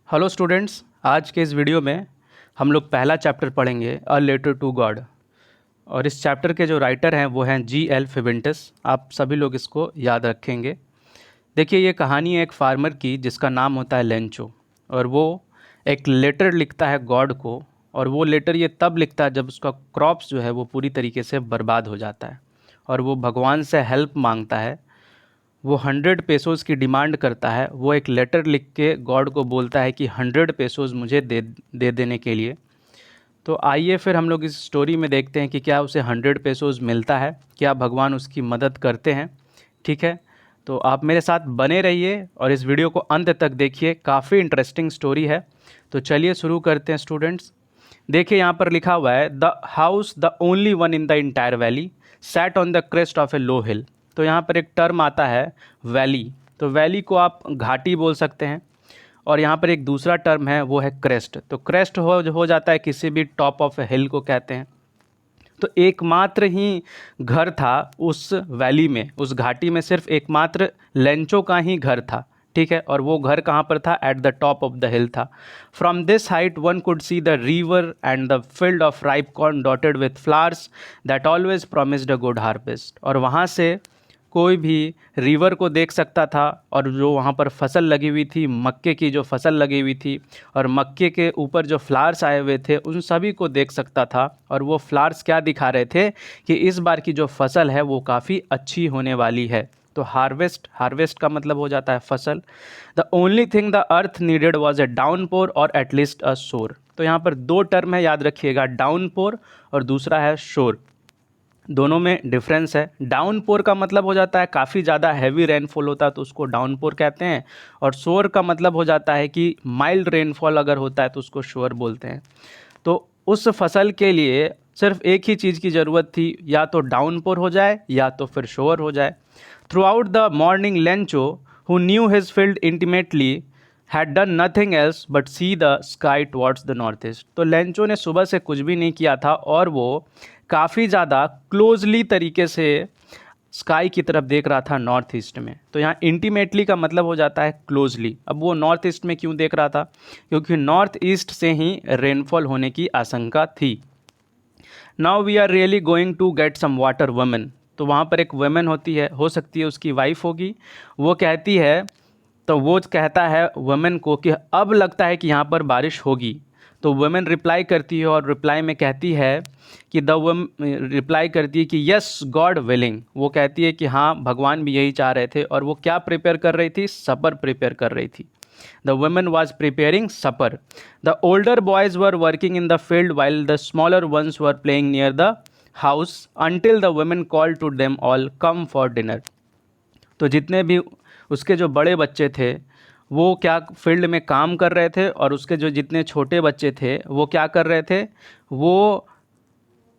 Hello students, आज के इस वीडियो में हम लोग पहला चैप्टर पढ़ेंगे अ लेटर टू गॉड। और इस चैप्टर के जो राइटर हैं वो हैं जी.एल. फिविंटस। आप सभी लोग इसको याद रखेंगे। देखिए, ये कहानी है एक फार्मर की जिसका नाम होता है लेंचो, और वो एक लेटर लिखता है गॉड को। और वो लेटर ये तब लिखता है जब उसका क्रॉप्स जो है वो पूरी तरीके से बर्बाद हो जाता है, और वो भगवान से हेल्प मांगता है। वो 100 पेसोज़ की डिमांड करता है। वो एक लेटर लिख के गॉड को बोलता है कि 100 पेसोज़ मुझे दे देने के लिए। तो आइए फिर हम लोग इस स्टोरी में देखते हैं कि क्या उसे 100 पेसोज़ मिलता है, क्या भगवान उसकी मदद करते हैं। ठीक है, तो आप मेरे साथ बने रहिए और इस वीडियो को अंत तक देखिए, काफ़ी इंटरेस्टिंग स्टोरी है। तो चलिए शुरू करते हैं स्टूडेंट्स। देखिए, यहाँ पर लिखा हुआ है the house the only one in the entire valley sat on the crest of a low hill. तो यहाँ पर एक टर्म आता है वैली। तो वैली को आप घाटी बोल सकते हैं। और यहाँ पर एक दूसरा टर्म है, वो है क्रेस्ट। तो क्रेस्ट हो जाता है किसी भी टॉप ऑफ ए हिल को कहते हैं। तो एकमात्र ही घर था उस वैली में, उस घाटी में सिर्फ एकमात्र लेंचो का ही घर था। ठीक है, और वो घर कहाँ पर था? At the top of the hill था। From this height one could see the river and the field of ripe corn dotted with flowers that always promised a good harvest. और वहाँ से कोई भी रिवर को देख सकता था, और जो वहाँ पर फसल लगी हुई थी, मक्के की जो फसल लगी हुई थी, और मक्के के ऊपर जो फ्लावर्स आए हुए थे, उन सभी को देख सकता था। और वो फ्लावर्स क्या दिखा रहे थे कि इस बार की जो फसल है वो काफ़ी अच्छी होने वाली है। तो हार्वेस्ट का मतलब हो जाता है फसल। The only thing the earth needed was a downpour और एटलीस्ट अ शोर। तो यहाँ पर दो टर्म है, याद रखिएगा, डाउनपोर और दूसरा है शोर। दोनों में डिफरेंस है। डाउनपोर का मतलब हो जाता है काफ़ी ज़्यादा हैवी रेनफॉल होता है तो उसको डाउनपोर कहते हैं, और शोर का मतलब हो जाता है कि माइल्ड रेनफॉल अगर होता है तो उसको शोर बोलते हैं। तो उस फसल के लिए सिर्फ एक ही चीज़ की ज़रूरत थी, या तो डाउनपोर हो जाए या तो फिर शोर हो जाए। Through out the morning Lencho, who knew his field intimately, had done nothing else but see the sky towards the north east. तो लेंचो ने सुबह से कुछ भी नहीं किया था, और वो काफ़ी ज़्यादा क्लोजली तरीके से स्काई की तरफ देख रहा था नॉर्थ ईस्ट में। तो यहाँ इंटीमेटली का मतलब हो जाता है क्लोजली। अब वो नॉर्थ ईस्ट में क्यों देख रहा था? क्योंकि नॉर्थ ईस्ट से ही रेनफॉल होने की आशंका थी। Now we are really going to get some water women. तो वहाँ पर एक वुमेन होती है, हो सकती है उसकी वाइफ होगी। वो कहती है, तो वो कहता है वुमेन को कि अब लगता है कि यहाँ पर बारिश होगी। तो वुमेन रिप्लाई करती है, और रिप्लाई में कहती है कि रिप्लाई करती है कि यस गॉड विलिंग। वो कहती है कि हाँ, भगवान भी यही चाह रहे थे। और वो क्या प्रिपेयर कर रही थी? सपर प्रिपेयर कर रही थी। The women was preparing supper. The older boys were working in the field while the smaller ones were playing near the house until the women call to them all come for dinner. तो जितने भी उसके जो बड़े बच्चे थे वो क्या फील्ड में काम कर रहे थे, और उसके जो जितने छोटे बच्चे थे वो क्या कर रहे थे? वो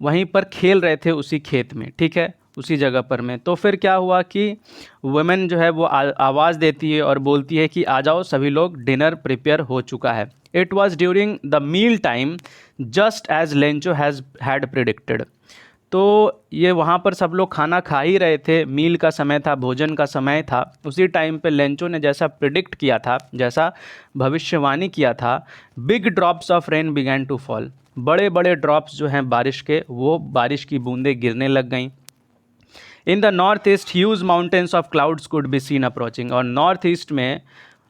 वहीं पर खेल रहे थे उसी खेत में। ठीक है, उसी जगह पर में। तो फिर क्या हुआ कि वुमेन जो है वो आवाज़ देती है और बोलती है कि आ जाओ सभी लोग, डिनर प्रिपेयर हो चुका है। It was during the meal time just as Lencho had predicted. तो ये वहाँ पर सब लोग खाना खा ही रहे थे, मील का समय था, भोजन का समय था। उसी टाइम पे लेंचो ने जैसा प्रिडिक्ट किया था, जैसा भविष्यवाणी किया था, big drops of rain began to fall. बड़े बड़े ड्रॉप्स जो हैं बारिश के, वो बारिश की बूंदें गिरने लग गईं। In the north east huge mountains of clouds could be seen approaching. और नॉर्थ ईस्ट में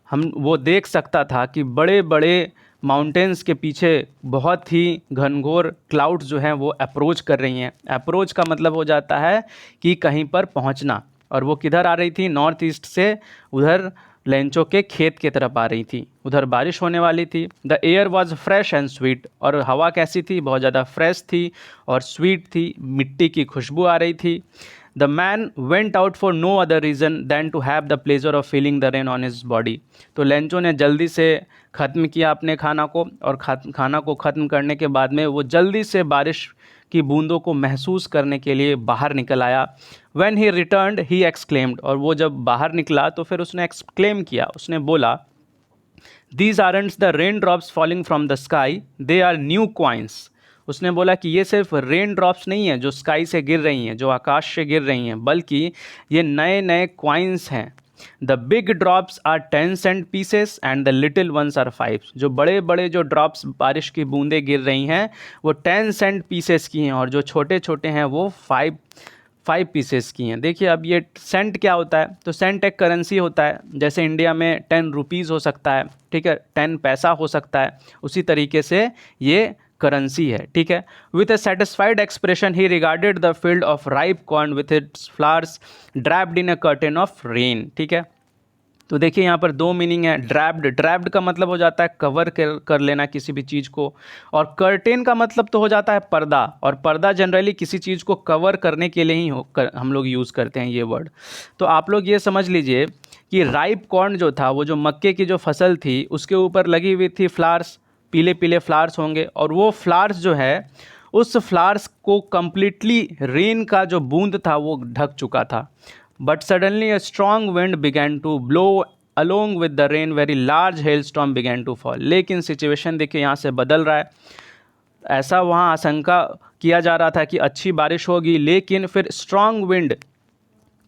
हम वो देख सकता था कि बड़े बड़े माउंटेन्स के पीछे बहुत ही घनघोर क्लाउड्स जो हैं वो अप्रोच कर रही हैं। अप्रोच का मतलब हो जाता है कि कहीं पर पहुंचना। और वो किधर आ रही थी? नॉर्थ ईस्ट से उधर लेंचो के खेत की तरफ आ रही थी। उधर बारिश होने वाली थी। The air was fresh and sweet. और हवा कैसी थी? बहुत ज़्यादा फ्रेश थी और स्वीट थी, मिट्टी की खुशबू आ रही थी। The man went out for no other reason than to have the pleasure of feeling the rain on his body. तो लेंचो ने जल्दी से ख़त्म किया अपने खाना को, और खाना को ख़त्म करने के बाद में वो जल्दी से बारिश की बूंदों को महसूस करने के लिए बाहर निकल आया। When he returned he exclaimed. और वो जब बाहर निकला तो फिर उसने एक्सक्लेम किया, उसने बोला, these aren't the raindrops falling from the sky, they are new coins. उसने बोला कि ये सिर्फ रेन ड्रॉप्स नहीं है जो स्काई से गिर रही हैं, जो आकाश से गिर रही हैं, बल्कि ये नए नए क्वाइंस हैं। The big drops are 10 cent pieces and the little ones are 5। जो बड़े बड़े जो ड्रॉप्स बारिश की बूंदें गिर रही हैं वो 10 सेंट पीसेस की हैं और जो छोटे छोटे हैं वो 5 पीसेस की हैं। देखिए अब ये सेंट क्या होता है, तो सेंट एक करेंसी होता है, जैसे इंडिया में 10 रुपीज़ हो सकता है, ठीक है, 10 पैसा हो सकता है, उसी तरीके से ये करेंसी है, ठीक है। With a satisfied expression he regarded the field of ripe corn with its flowers draped in a curtain of rain, ठीक है। तो देखिए यहाँ पर दो मीनिंग है। ड्रैप्ड का मतलब हो जाता है कवर कर लेना किसी भी चीज़ को, और कर्टेन का मतलब तो हो जाता है पर्दा, और पर्दा जनरली किसी चीज़ को कवर करने के लिए ही हम लोग यूज़ करते हैं ये वर्ड। तो आप लोग ये समझ लीजिए कि राइप कॉर्न जो था, वो जो मक्के की जो फसल थी, उसके ऊपर लगी हुई थी फ्लावर्स, पीले पीले फ्लावर्स होंगे, और वो फ्लावर्स जो है उस फ्लावर्स को कम्प्लीटली रेन का जो बूंद था वो ढक चुका था। But suddenly a strong wind began to blow along with the rain, very large hail storm began to fall. लेकिन सिचुएशन देखिए यहाँ से बदल रहा है। ऐसा वहाँ आशंका किया जा रहा था कि अच्छी बारिश होगी, लेकिन फिर स्ट्रॉन्ग विंड,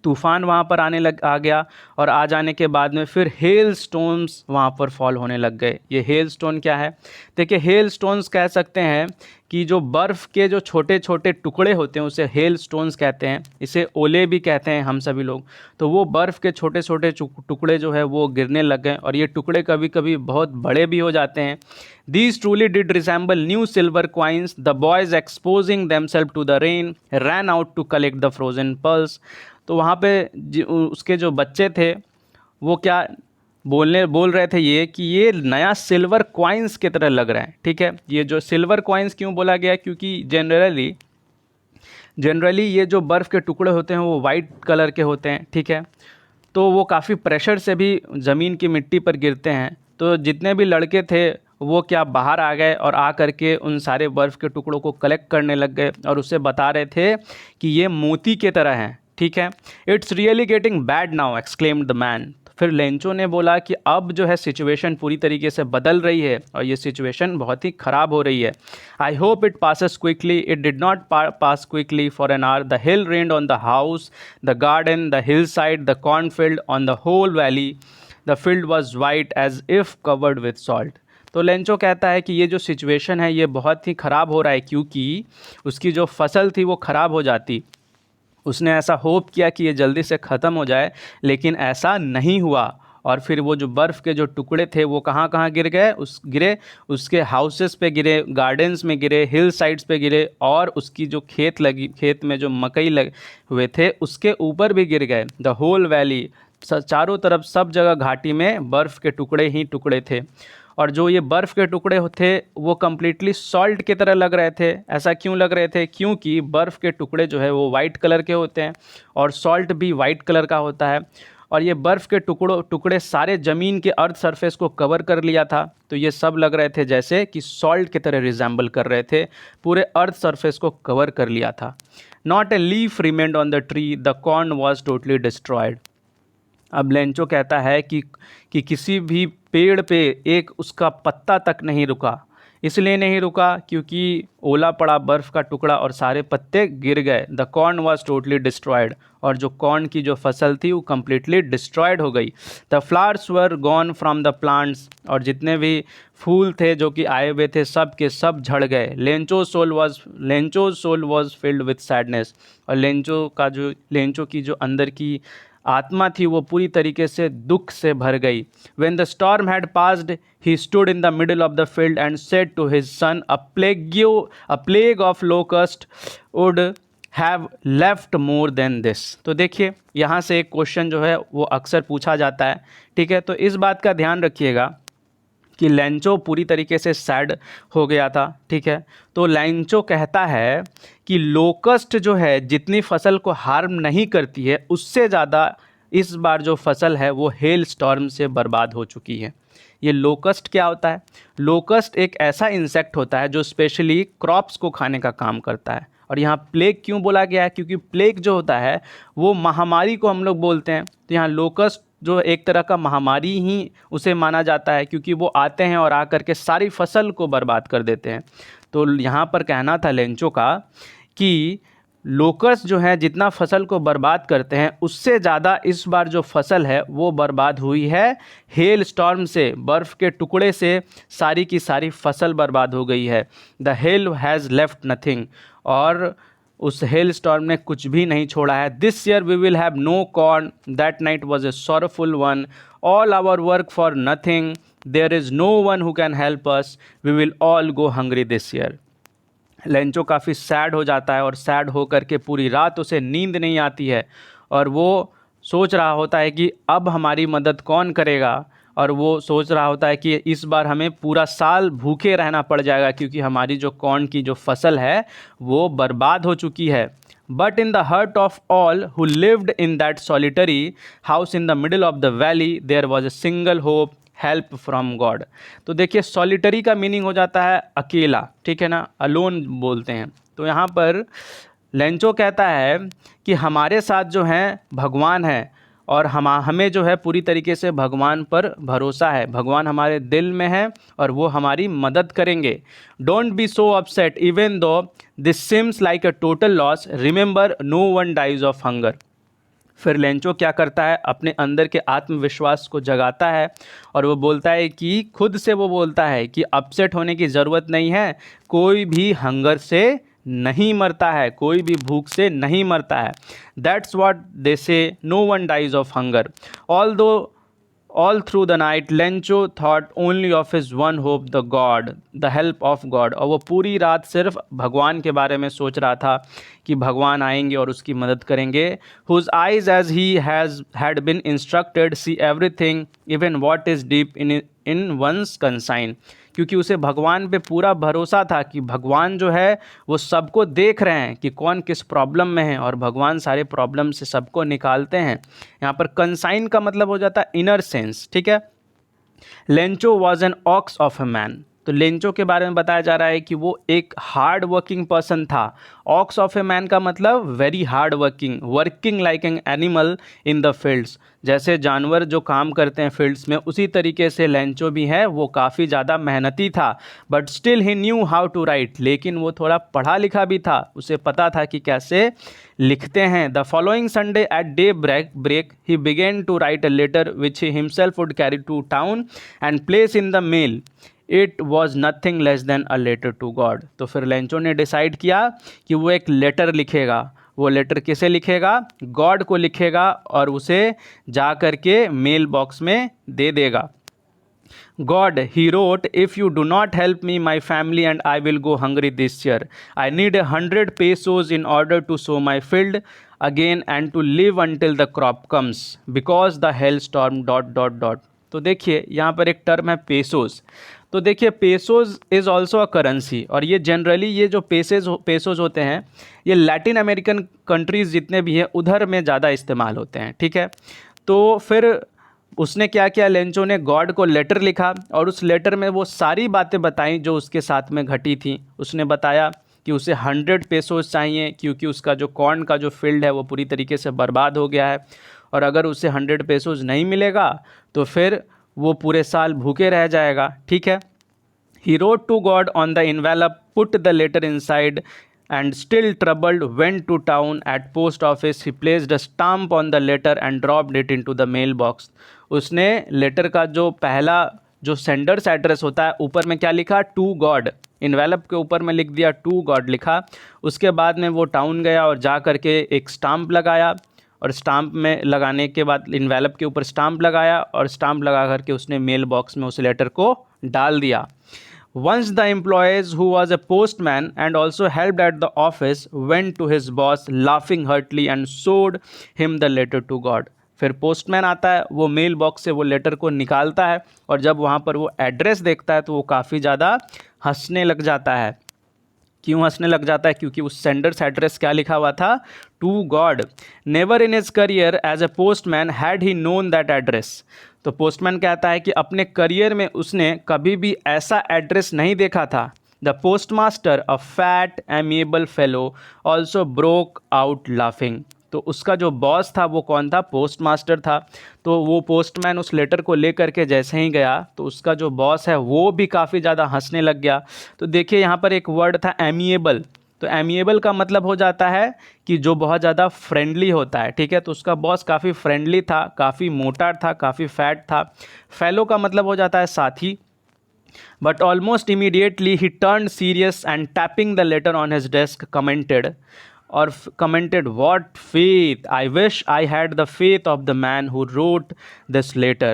तूफान वहाँ पर आ गया, और आ जाने के बाद में फिर हेल स्टोन्स वहाँ पर फॉल होने लग गए। ये हेल स्टोन क्या है? देखिए हेल स्टोन्स कह सकते हैं कि जो बर्फ़ के जो छोटे छोटे टुकड़े होते हैं उसे हेल स्टोन्स कहते हैं, इसे ओले भी कहते हैं हम सभी लोग। तो वो बर्फ़ के छोटे छोटे टुकड़े जो है वो गिरने लग गए, और ये टुकड़े कभी कभी बहुत बड़े भी हो जाते हैं। These truly did resemble new silver coins. The boys, exposing themselves to the rain, ran out to collect the frozen pearls. तो वहाँ पे उसके जो बच्चे थे वो क्या बोल रहे थे ये कि ये नया सिल्वर कॉइन्स की तरह लग रहा है, ठीक है। ये जो सिल्वर कॉइन्स क्यों बोला गया, क्योंकि जनरली ये जो बर्फ़ के टुकड़े होते हैं वो वाइट कलर के होते हैं, ठीक है। तो वो काफ़ी प्रेशर से भी ज़मीन की मिट्टी पर गिरते हैं। तो जितने भी लड़के थे वो क्या बाहर आ गए और आ करके उन सारे बर्फ़ के टुकड़ों को कलेक्ट करने लग गए, और उससे बता रहे थे कि ये मोती की तरह हैं, ठीक है। It's really getting bad now, exclaimed the man. फिर लेंचो ने बोला कि अब जो है सिचुएशन पूरी तरीके से बदल रही है, और ये सिचुएशन बहुत ही ख़राब हो रही है। I hope it passes quickly. It did not pass quickly for an hour. The hail rained on the house, the garden, the hill side, the cornfield, on the whole valley. The field was white as if covered with salt. तो Lencho कहता है कि ये जो situation है ये बहुत ही ख़राब हो रहा है, क्योंकि उसकी जो फसल थी वो ख़राब हो जाती। उसने ऐसा होप किया कि ये जल्दी से ख़त्म हो जाए, लेकिन ऐसा नहीं हुआ। और फिर वो जो बर्फ़ के जो टुकड़े थे वो कहाँ कहाँ गिरे, उसके हाउसेस पे गिरे, गार्डन्स में गिरे, हिल साइड्स पे गिरे, और उसकी जो खेत में जो मकई लगे हुए थे उसके ऊपर भी गिर गए। द होल वैली, चारों तरफ सब जगह घाटी में बर्फ़ के टुकड़े ही टुकड़े थे। और जो ये बर्फ़ के टुकड़े थे वो कम्प्लीटली सॉल्ट की तरह लग रहे थे। ऐसा क्यों लग रहे थे? क्योंकि बर्फ़ के टुकड़े जो है वो वाइट कलर के होते हैं, और सॉल्ट भी वाइट कलर का होता है। और ये बर्फ़ के टुकड़े सारे ज़मीन के अर्थ सरफेस को कवर कर लिया था। तो ये सब लग रहे थे जैसे कि सॉल्ट की तरह रिजेंबल कर रहे थे, पूरे अर्थ सरफेस को कवर कर लिया था। Not a leaf remained on the tree, the corn was totally destroyed. अब लेंचो कहता है कि किसी भी पेड़ पे एक उसका पत्ता तक नहीं रुका। इसलिए नहीं रुका क्योंकि ओला पड़ा बर्फ़ का टुकड़ा और सारे पत्ते गिर गए। The corn was totally destroyed, और जो कॉर्न की जो फसल थी वो कम्प्लीटली डिस्ट्रॉयड हो गई। The flowers were gone from the plants, और जितने भी फूल थे जो कि आए हुए थे सब के सब झड़ गए। Lencho soul was filled with sadness, और लेंचो की जो अंदर की आत्मा थी वो पूरी तरीके से दुख से भर गई। When the storm had passed, he stood in the middle of the field and said to his son, a plague of locust would have left more than this। तो देखिए यहाँ से एक क्वेश्चन जो है वो अक्सर पूछा जाता है, ठीक है। तो इस बात का ध्यान रखिएगा कि लेंचो पूरी तरीके से सैड हो गया था, ठीक है। तो लेंचो कहता है कि लोकस्ट जो है जितनी फसल को हार्म नहीं करती है उससे ज़्यादा इस बार जो फसल है वो हेल स्टॉर्म से बर्बाद हो चुकी है। ये लोकस्ट क्या होता है? लोकस्ट एक ऐसा इंसेक्ट होता है जो स्पेशली क्रॉप्स को खाने का काम करता है। और यहाँ प्लेग क्यों बोला गया है? क्योंकि प्लेग जो होता है वो महामारी को हम लोग बोलते हैं। तो यहाँ लोकस्ट जो एक तरह का महामारी ही उसे माना जाता है, क्योंकि वो आते हैं और आकर के सारी फसल को बर्बाद कर देते हैं। तो यहाँ पर कहना था लेंचो का कि लोकस्ट जो है जितना फसल को बर्बाद करते हैं उससे ज़्यादा इस बार जो फसल है वो बर्बाद हुई है हेल स्टॉर्म से, बर्फ़ के टुकड़े से सारी की सारी फसल बर्बाद हो गई है। The hell has left nothing, और उस हेल स्टॉर्म ने कुछ भी नहीं छोड़ा है। This year we will have no corn, that night was a sorrowful one, all our work for nothing, there is no one who can help us, we will all go hungry this year. Lencho काफ़ी sad हो जाता है और sad हो करके पूरी रात उसे नींद नहीं आती है और वो सोच रहा होता है कि अब हमारी मदद कौन करेगा, और वो सोच रहा होता है कि इस बार हमें पूरा साल भूखे रहना पड़ जाएगा क्योंकि हमारी जो कॉर्न की जो फसल है वो बर्बाद हो चुकी है। But in the heart of all who lived in that solitary house in the middle of the valley there was a single hope, help from God. तो देखिए सॉलिटरी का मीनिंग हो जाता है अकेला, ठीक है ना, अलोन बोलते हैं। तो यहाँ पर लेंचो कहता है कि हमारे साथ जो है भगवान है और हमें जो है पूरी तरीके से भगवान पर भरोसा है, भगवान हमारे दिल में है और वो हमारी मदद करेंगे। Don't be so upset even though this seems like a total loss, remember no one dies of hunger. फिर लेंचो क्या करता है, अपने अंदर के आत्मविश्वास को जगाता है और वो बोलता है कि खुद से वो बोलता है कि अपसेट होने की ज़रूरत नहीं है, कोई भी हंगर से नहीं मरता है, कोई भी भूख से नहीं मरता है। That's what they say, no one dies of hunger. All through the night Lencho thought only of his one hope, the God, the help of God. और वो पूरी रात सिर्फ भगवान के बारे में सोच रहा था कि भगवान आएंगे और उसकी मदद करेंगे। Whose eyes as he had been instructed see everything even what is deep in one's conscience. क्योंकि उसे भगवान पे पूरा भरोसा था कि भगवान जो है वो सबको देख रहे हैं कि कौन किस प्रॉब्लम में है और भगवान सारे प्रॉब्लम से सबको निकालते हैं। यहाँ पर कंसाइन का मतलब हो जाता है इनर सेंस, ठीक है। Lencho was an ox of a man. तो लेंचो के बारे में बताया जा रहा है कि वो एक हार्ड वर्किंग पर्सन था। ऑक्स ऑफ ए मैन का मतलब very hard working, working like an animal in the fields. जैसे जानवर जो काम करते हैं फील्ड्स में, उसी तरीके से लेंचो भी है, वो काफ़ी ज़्यादा मेहनती था। But still he knew how to write, लेकिन वो थोड़ा पढ़ा लिखा भी था, उसे पता था कि कैसे लिखते हैं। The following Sunday at daybreak he began to write a letter which he himself would carry to town and place in the mail. It was nothing less than a letter to God. तो फिर Lencho ने decide किया कि वो एक letter लिखेगा। वो letter किसे लिखेगा? गॉड को लिखेगा और उसे जा कर के मेल बॉक्स में दे देगा। God, he wrote, if you do not help me, my family and I will go hungry this year. I need 100 pesos in order to sow my field again and to live until the crop comes because the hailstorm ... तो देखिए यहाँ पर एक term है पेसोज। तो देखिए पेसोज is also a currency, और ये जनरली ये जो पेसोज होते हैं ये लैटिन अमेरिकन कंट्रीज़ जितने भी हैं उधर में ज़्यादा इस्तेमाल होते हैं, ठीक है। तो फिर उसने क्या किया, लेंचो ने गॉड को लेटर लिखा और उस लेटर में वो सारी बातें बताई जो उसके साथ में घटी थी। उसने बताया कि उसे 100 पेसोज चाहिए क्योंकि उसका जो कॉर्न का जो फील्ड है वो पूरी तरीके से बर्बाद हो गया है, और अगर उसे 100 पेसोज नहीं मिलेगा तो फिर वो पूरे साल भूखे रह जाएगा, ठीक है। He wrote to God on the envelope, put the letter inside, and still troubled went to town at post office. He placed a stamp on the letter and dropped it into the mailbox. उसने letter का जो पहला जो sender's address होता है ऊपर में क्या लिखा? To God. इन्वेलप के ऊपर में लिख दिया टू गॉड लिखा। उसके बाद में वो टाउन गया और जा करके एक स्टाम्प लगाया, और स्टाम्प में लगाने के बाद इन्वेलप के ऊपर स्टाम्प लगाया और स्टाम्प लगा करके उसने मेल बॉक्स में उस लेटर को डाल दिया। Once the employees, who was a postman and also helped at the office, went to his boss laughing heartily and showed him the letter to God. फिर पोस्टमैन आता है, वो मेल बॉक्स से वो लेटर को निकालता है और जब वहाँ पर वो एड्रेस देखता है तो वो काफ़ी ज़्यादा हंसने लग जाता है। क्यों हंसने लग जाता है? क्योंकि उस सेंडर्स एड्रेस क्या लिखा हुआ था? To God. Never in his career as a postman had he known that address. तो पोस्टमैन कहता है कि अपने करियर में उसने कभी भी ऐसा एड्रेस नहीं देखा था। The postmaster, a fat amiable fellow, also broke out laughing. तो उसका जो बॉस था वो कौन था? पोस्टमास्टर था। तो वो पोस्टमैन उस लेटर को लेकर के जैसे ही गया तो उसका जो बॉस है वो भी काफ़ी ज़्यादा हंसने लग गया। तो देखिए यहाँ पर एक वर्ड था एमिएबल। तो एमिएबल का मतलब हो जाता है कि जो बहुत ज़्यादा फ्रेंडली होता है, ठीक है। तो उसका बॉस काफ़ी फ्रेंडली था, काफ़ी मोटा था, काफ़ी फैट था। फेलो का मतलब हो जाता है साथी। But almost immediately he turn serious and tapping the later on his desk commented, what faith, I wish I had the faith of the man who wrote this letter,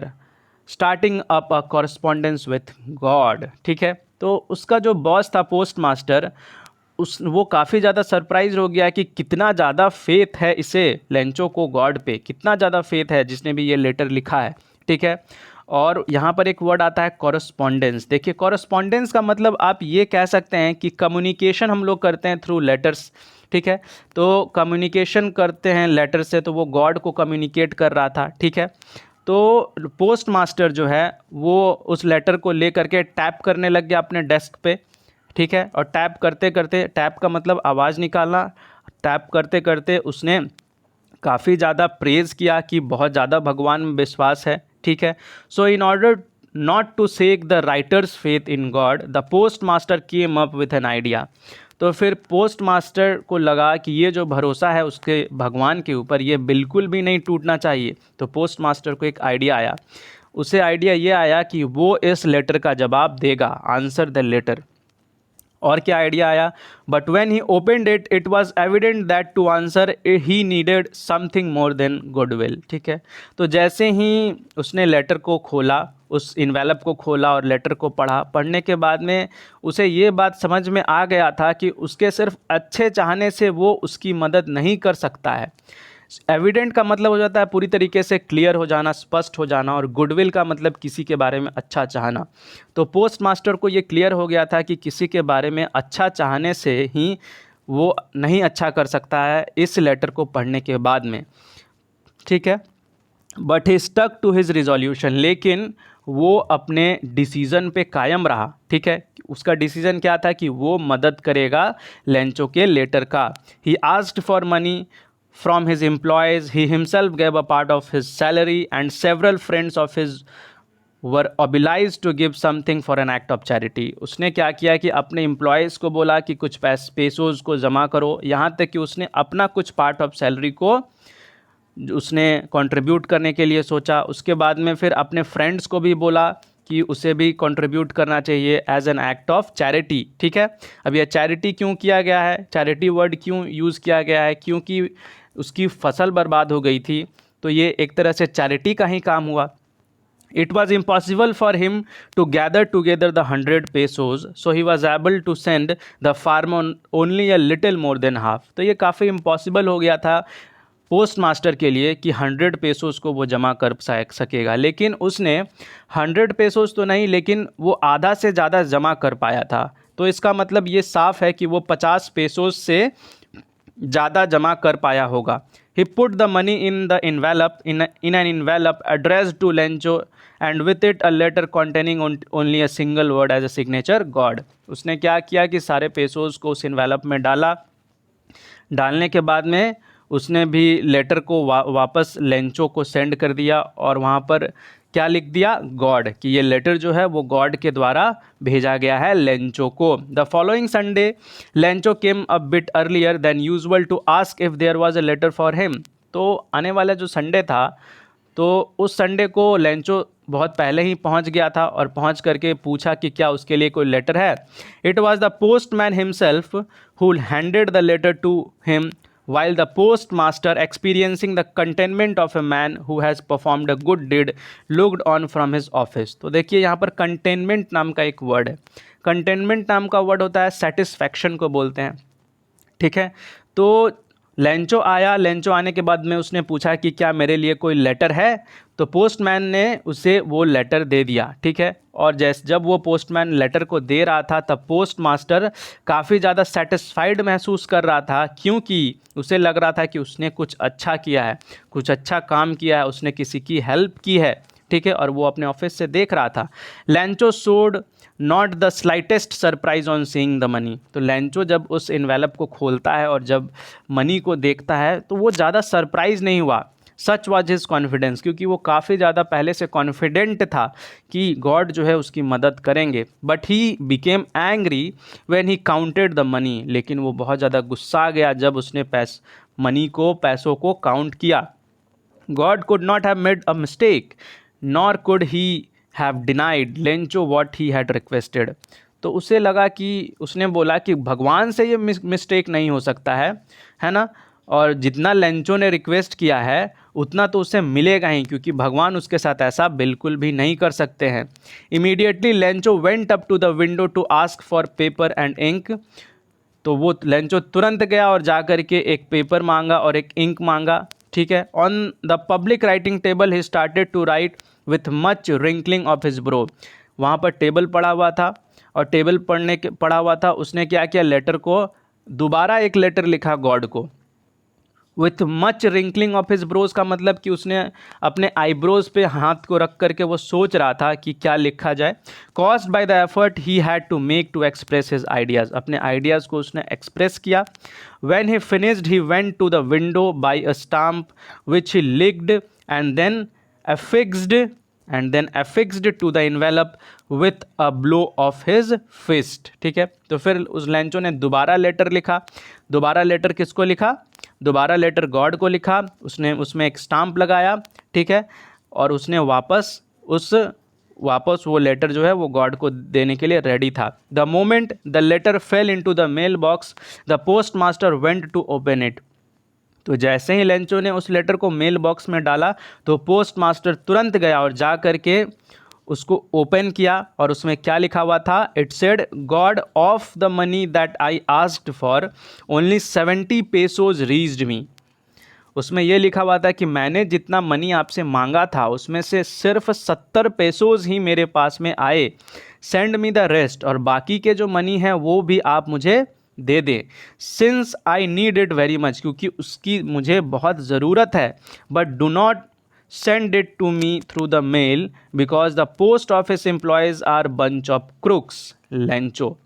starting up a correspondence with God। ठीक है, तो उसका जो boss था post master, वो काफ़ी ज़्यादा surprise हो गया कि कितना ज़्यादा फेथ है इसे, लेंचो को गॉड पे कितना ज़्यादा फेथ है जिसने भी ये लेटर लिखा है, ठीक है। और यहाँ पर एक वर्ड आता है कॉरस्पॉन्डेंस। देखिए, कॉरस्पॉन्डेंस का मतलब आप ये कह सकते हैं कि कम्युनिकेशन हम लोग करते हैं थ्रू लेटर्स, ठीक है। तो कम्युनिकेशन करते हैं लेटर से, तो वो गॉड को कम्युनिकेट कर रहा था, ठीक है। तो पोस्ट मास्टर जो है वो उस लेटर को ले करके टैप करने लग गया अपने डेस्क पे, ठीक है। और टैप करते करते, टैप का मतलब आवाज़ निकालना, टैप करते करते उसने काफ़ी ज़्यादा प्रेज़ किया कि बहुत ज़्यादा भगवान में विश्वास है, ठीक है। So in order not to shake the writer's faith in God, the postmaster came up with an idea. तो फिर पोस्ट मास्टर को लगा कि ये जो भरोसा है उसके भगवान के ऊपर, ये बिल्कुल भी नहीं टूटना चाहिए। तो पोस्ट मास्टर को एक आइडिया आया। उसे आइडिया ये आया कि वो इस लेटर का जवाब देगा, आंसर द लेटर। और क्या आइडिया आया? But when he opened it, it was evident that to answer he needed something more than goodwill, ठीक है। तो जैसे ही उसने लेटर को खोला, उस इन्वेलप को खोला और लेटर को पढ़ा, पढ़ने के बाद में उसे ये बात समझ में आ गया था कि उसके सिर्फ अच्छे चाहने से वो उसकी मदद नहीं कर सकता है। एविडेंट का मतलब हो जाता है पूरी तरीके से क्लियर हो जाना, स्पष्ट हो जाना, और गुडविल का मतलब किसी के बारे में अच्छा चाहना। तो पोस्ट मास्टर को ये क्लियर हो गया था कि किसी के बारे में अच्छा चाहने से ही वो नहीं अच्छा कर सकता है इस लेटर को पढ़ने के बाद में, ठीक है। But he stuck to his resolution, लेकिन वो अपने डिसीज़न पे कायम रहा, ठीक है। उसका डिसीज़न क्या था कि वो मदद करेगा लेंचो के लेटर का। He asked for money from his employees, he himself gave a part of his salary, and several friends of his were obliged to give something for an act of charity। उसने क्या किया कि अपने employees को बोला कि कुछ पैसोज़ को जमा करो, यहाँ तक कि उसने अपना कुछ पार्ट ऑफ सैलरी को उसने कंट्रीब्यूट करने के लिए सोचा। उसके बाद में फिर अपने फ्रेंड्स को भी बोला कि उसे भी कंट्रीब्यूट करना चाहिए as an act of charity, ठीक है। अब यह चैरिटी क्यों किया गया है, चैरिटी वर्ड क्यों यूज़ किया गया है? क्योंकि उसकी फसल बर्बाद हो गई थी, तो ये एक तरह से चैरिटी का ही काम हुआ। It was impossible for him to gather together the 100 pesos, so he was able to send the farmer only a little more than half। तो ये काफ़ी इम्पॉसिबल हो गया था पोस्ट मास्टर के लिए कि 100 पेसोस को वो जमा कर सकेगा, लेकिन उसने 100 पेसोस तो नहीं, लेकिन वो आधा से ज़्यादा जमा कर पाया था। तो इसका मतलब ये साफ है कि वो 50 पेसोस से ज़्यादा जमा कर पाया होगा। He put the money in the envelope in an envelope addressed to Lencho, and with it a letter containing only a single word as a signature, God। उसने क्या किया कि सारे पेसोस को उस इन्वेलप में डाला। डालने के बाद में उसने भी लेटर को वापस लेंचो को सेंड कर दिया, और वहाँ पर क्या लिख दिया? गॉड, कि ये लेटर जो है वो गॉड के द्वारा भेजा गया है लेंचो को। The following Sunday Lencho came a bit earlier than usual to ask if there was a letter for him. तो आने वाला जो संडे था, तो उस संडे को लेंचो बहुत पहले ही पहुंच गया था, और पहुंच करके पूछा कि क्या उसके लिए कोई लेटर है। It was the postman himself who handed the letter to him, while the postmaster, experiencing the contentment of a man who has performed a good deed, looked on from his office। तो देखिए यहाँ पर contentment नाम का एक word है। contentment नाम का वर्ड होता है satisfaction को बोलते हैं, ठीक है। तो लेंचो आया, लेंचो आने के बाद में उसने पूछा कि क्या मेरे लिए कोई लेटर है, तो पोस्टमैन ने उसे वो लेटर दे दिया, ठीक है। और जब वो पोस्टमैन लेटर को दे रहा था, तब पोस्ट मास्टर काफ़ी ज़्यादा सेटिस्फाइड महसूस कर रहा था, क्योंकि उसे लग रहा था कि उसने कुछ अच्छा किया है, कुछ अच्छा काम किया है, उसने किसी की हेल्प की है, ठीक है। और वो अपने ऑफिस से देख रहा था। Lencho showed not the slightest surprise on seeing the money. तो लेंचो जब उस इन्वेलप को खोलता है और जब मनी को देखता है, तो वो ज़्यादा सरप्राइज नहीं हुआ। सच वाज हिज कॉन्फिडेंस, क्योंकि वो काफ़ी ज़्यादा पहले से कॉन्फिडेंट था कि गॉड जो है उसकी मदद करेंगे। But he became angry when he counted the money, लेकिन वो बहुत ज़्यादा गुस्सा गया जब उसने पैसों को काउंट किया। God could not have made a mistake nor could he have denied Lencho what he had requested. तो उसे लगा कि उसने बोला कि भगवान से ये मिस्टेक नहीं हो सकता है ना, और जितना लेंचो ने रिक्वेस्ट किया है उतना तो उसे मिलेगा ही, क्योंकि भगवान उसके साथ ऐसा बिल्कुल भी नहीं कर सकते हैं। Immediately Lencho went up to the window to ask for paper and ink. तो वो लेंचो तुरंत गया और जा कर के एक पेपर मांगा और एक इंक मांगा, ठीक है। On the public writing table he started to write with much wrinkling of his brow. वहाँ पर टेबल पड़ा हुआ था और टेबल पड़ा हुआ था, उसने क्या किया, लेटर को दोबारा एक लेटर लिखा गॉड को। With much wrinkling of his brows का मतलब कि उसने अपने आईब्रोज पे हाथ को रख करके वो सोच रहा था कि क्या लिखा जाए। Caused by the effort he had to make to express his ideas, अपने आइडियाज़ को उसने एक्सप्रेस किया। When he finished he went to the window buy a stamp which he licked and then affixed to the envelope with a blow of his fist, ठीक है। तो फिर उस Lencho ने दोबारा लेटर लिखा। दोबारा लेटर किसको लिखा? दोबारा लेटर गॉड को लिखा। उसने उसमें एक स्टाम्प लगाया, ठीक है, और उसने वापस वो लेटर जो है वो गॉड को देने के लिए रेडी था। The moment the letter fell into the mail box the postmaster went to open it. तो जैसे ही लेंचो ने उस लेटर को मेल बॉक्स में डाला तो पोस्ट मास्टर तुरंत गया और जा करके उसको ओपन किया, और उसमें क्या लिखा हुआ था? It said God of the money that I asked for only 70 pesos reached me. उसमें यह लिखा हुआ था कि मैंने जितना मनी आपसे मांगा था उसमें से सिर्फ 70 पेसोज ही मेरे पास में आए। सेंड मी द रेस्ट, और बाकी के जो मनी है वो भी आप मुझे दे दें। Since I need it very much, क्योंकि उसकी मुझे बहुत ज़रूरत है। But do not send it to me through the mail because the post office employees are bunch of crooks, Lencho.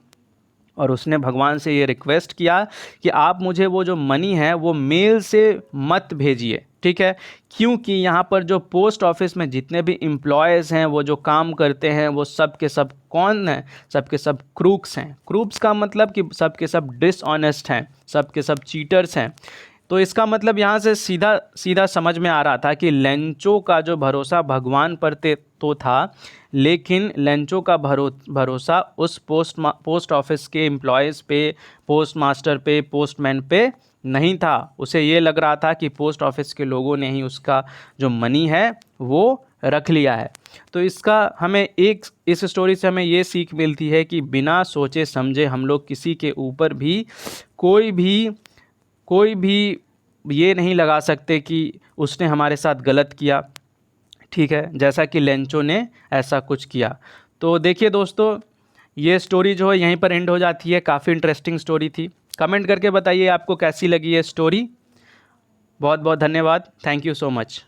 और उसने भगवान से ये रिक्वेस्ट किया कि आप मुझे वो जो मनी है वो मेल से मत भेजिए, ठीक है, क्योंकि यहाँ पर जो पोस्ट ऑफिस में जितने भी एम्प्लॉयज़ हैं, वो जो काम करते हैं, वो सब के सब कौन हैं? सब के सब क्रूक्स हैं। क्रूक्स का मतलब कि सब के सब डिसऑनेस्ट हैं, सब के सब चीटर्स हैं। तो इसका मतलब यहाँ से सीधा सीधा समझ में आ रहा था कि लेंचो का जो भरोसा भगवान पर तो था, लेकिन लेंचो का भरोसा उस पोस्ट ऑफिस के एम्प्लॉयज़ पे, पोस्ट मास्टर पे, पोस्टमैन पे नहीं था। उसे ये लग रहा था कि पोस्ट ऑफिस के लोगों ने ही उसका जो मनी है वो रख लिया है। तो इस स्टोरी से हमें ये सीख मिलती है कि बिना सोचे समझे हम लोग किसी के ऊपर भी कोई भी ये नहीं लगा सकते कि उसने हमारे साथ गलत किया, ठीक है, जैसा कि लेंचो ने ऐसा कुछ किया। तो देखिए दोस्तों, ये स्टोरी जो है यहीं पर एंड हो जाती है। काफ़ी इंटरेस्टिंग स्टोरी थी। कमेंट करके बताइए आपको कैसी लगी ये स्टोरी। बहुत बहुत धन्यवाद। Thank you so much.